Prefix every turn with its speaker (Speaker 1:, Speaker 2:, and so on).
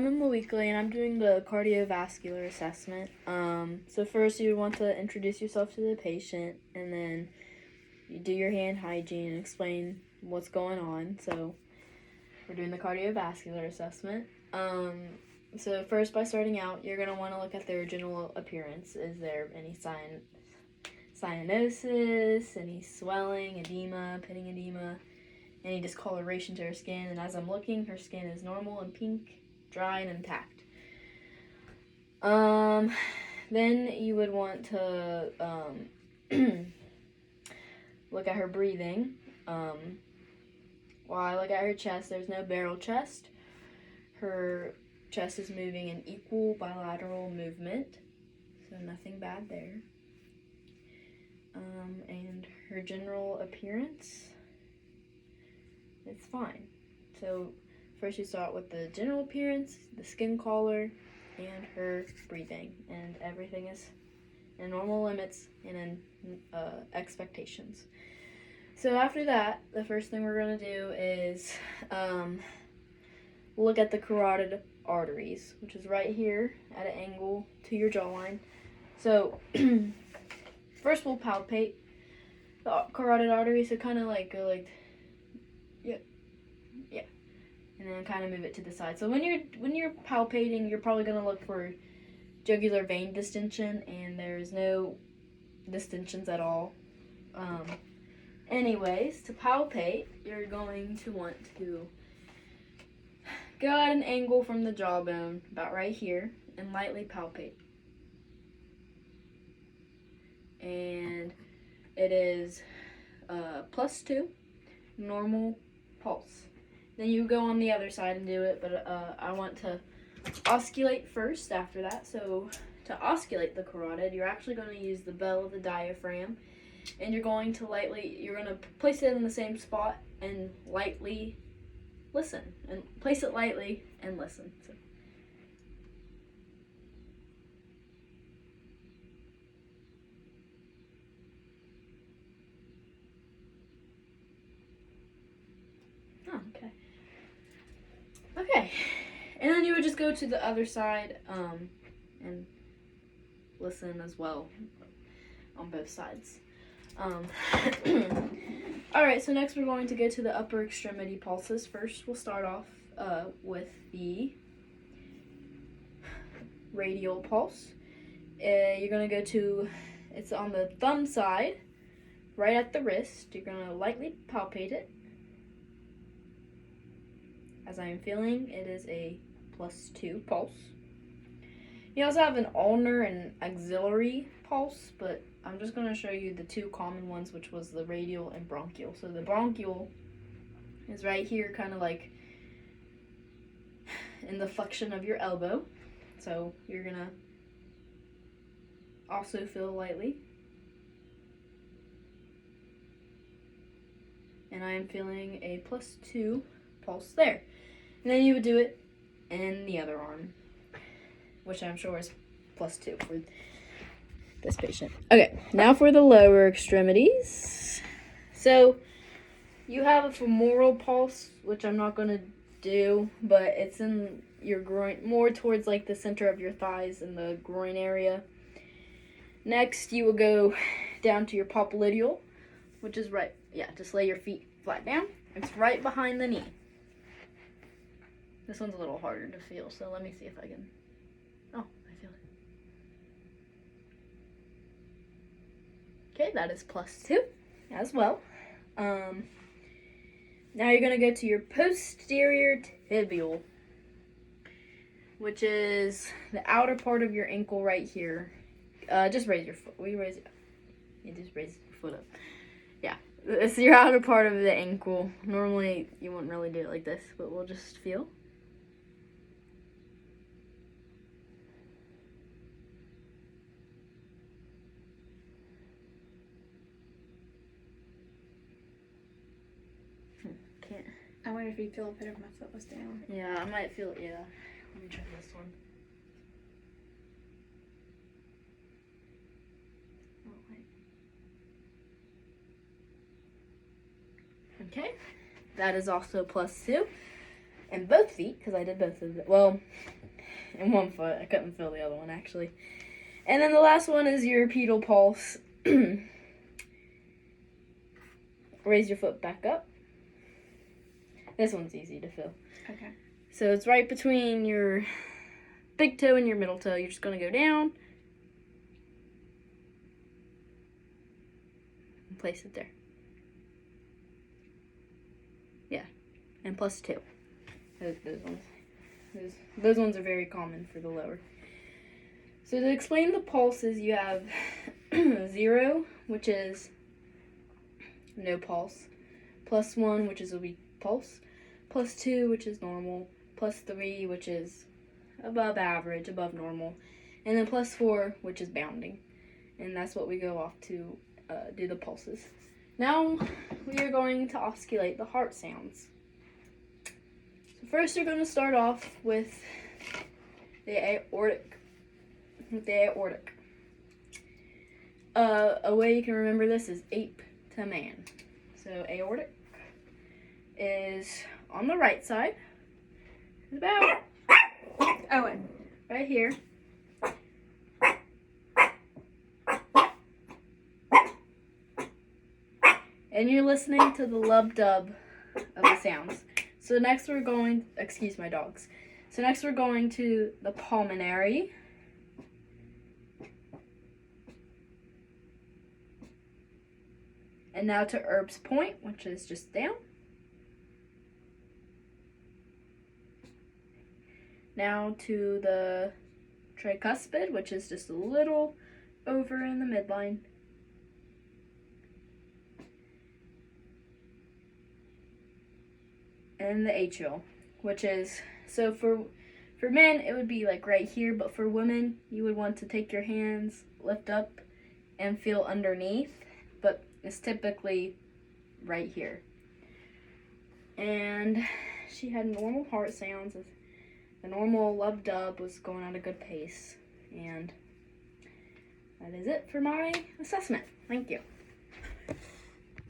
Speaker 1: I'm Emma Weekly, and I'm doing the cardiovascular assessment. So first you want to introduce yourself to the patient, and then you do your hand hygiene and explain what's going on. So we're doing the cardiovascular assessment. So first, by starting out, you're gonna want to look at their general appearance. Is there any cyanosis, any swelling, edema, pitting edema, any discoloration to her skin? And as I'm looking, her skin is normal and pink, dry and intact. Then you would want to look at her breathing. While I look at her chest, there's no barrel chest. Her chest is moving in equal bilateral movement, so nothing bad there. And her general appearance, it's fine. So first you start with the general appearance, the skin color, and her breathing, and everything is in normal limits and in expectations. So after that, the first thing we're going to do is look at the carotid arteries, which is right here at an angle to your jawline. So first we'll palpate the carotid artery, so kind of like go like, yeah, and then kind of move it to the side. So when you're palpating, you're probably going to look for jugular vein distension, and there's no distensions at all. Anyways, to palpate, you're going to want to go at an angle from the jawbone, about right here, and lightly palpate. And it is +2, normal pulse. Then you go on the other side and do it, but I want to osculate first after that. So to osculate the carotid, you're actually going to use the bell of the diaphragm, and you're going to place it in the same spot and lightly listen, and place it lightly and listen. So. Oh, okay. Okay, and then you would just go to the other side and listen as well on both sides. Alright, so next we're going to go to the upper extremity pulses. First, we'll start off with the radial pulse. You're going to go to, it's on the thumb side, right at the wrist. You're going to lightly palpate it. As I am feeling, it is a +2 pulse. You also have an ulnar and axillary pulse, but I'm just going to show you the two common ones, which was the radial and bronchial. So the bronchial is right here, kind of like in the flexion of your elbow. So you're going to also feel lightly. And I am feeling a +2 pulse there. And then you would do it in the other arm, which I'm sure is +2 for this patient. Okay, now for the lower extremities. So you have a femoral pulse, which I'm not going to do, but it's in your groin, more towards like the center of your thighs and the groin area. Next, you will go down to your popliteal, which is right, just lay your feet flat down. It's right behind the knee. This one's a little harder to feel, so let me see if I can. Oh, I feel it. Okay, that is +2 as well. Now you're going to go to your posterior tibial, which is the outer part of your ankle right here. Just raise your foot. Will you raise it? You just raise your foot up. Yeah, it's your outer part of the ankle. Normally, you wouldn't really do it like this, but we'll just feel. Can't.
Speaker 2: I wonder if you'd feel it if my foot was down.
Speaker 1: Yeah, I might feel it, yeah. Let me try this one. Oh, wait. Okay, that is also +2. and both feet, because I did both of them. Well, in one foot. I couldn't feel the other one, actually. And then the last one is your pedal pulse. Raise your foot back up. This one's easy to feel.
Speaker 2: Okay.
Speaker 1: So it's right between your big toe and your middle toe. You're just going to go down and place it there. Yeah, and +2. Those ones are very common for the lower. So to explain the pulses, you have 0, which is no pulse, +1, which is a weak pulse, +2, which is normal, +3, which is above average, above normal, and then +4, which is bounding. And that's what we go off to do the pulses. Now we are going to osculate the heart sounds. So first you're going to start off with the aortic. A way you can remember this is ape to man. So aortic is on the right side. It's about
Speaker 2: Owen.
Speaker 1: right here. And you're listening to the lub-dub of the sounds. So next we're going, excuse my dogs. So next we're going to the pulmonary. And now to Erb's point, which is just down. Now to the tricuspid, which is just a little over in the midline. And the atrial, which is, so for men it would be like right here, but for women you would want to take your hands, lift up, and feel underneath, but it's typically right here. And she had normal heart sounds. The normal lub-dub was going at a good pace. And that is it for my assessment. Thank you.